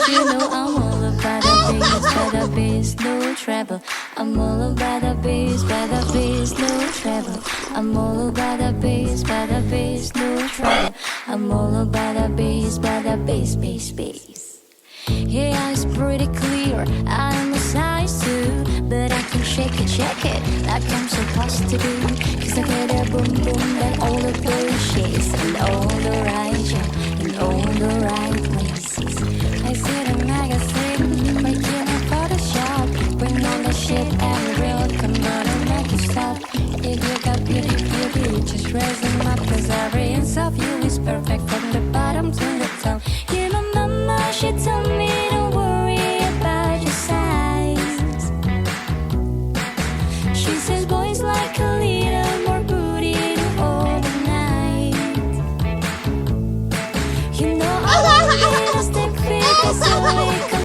You know I'm all about the bass, by the bass, no treble. I'm all about the bass, by the bass, no treble. I'm all about the bass, by the bass, no treble. I'm all about the bass, by the bass, bass, bass. Yeah, it's pretty clear, I'm a size 2, but I can shake it, like I'm supposed to do. Cause I get a boom boom, then all the bushes, and all the right jump, in all the right places. I see the magazine, making a Photoshop, bring on the shit and real, come on and make it stop. If you got beauty, just raise them up, cause every inch of you is perfect from the bottom to the top. You know mama, she told me don't worry about your size. She says boys like a little more booty to hold the night. You know I'm a little stick figure, so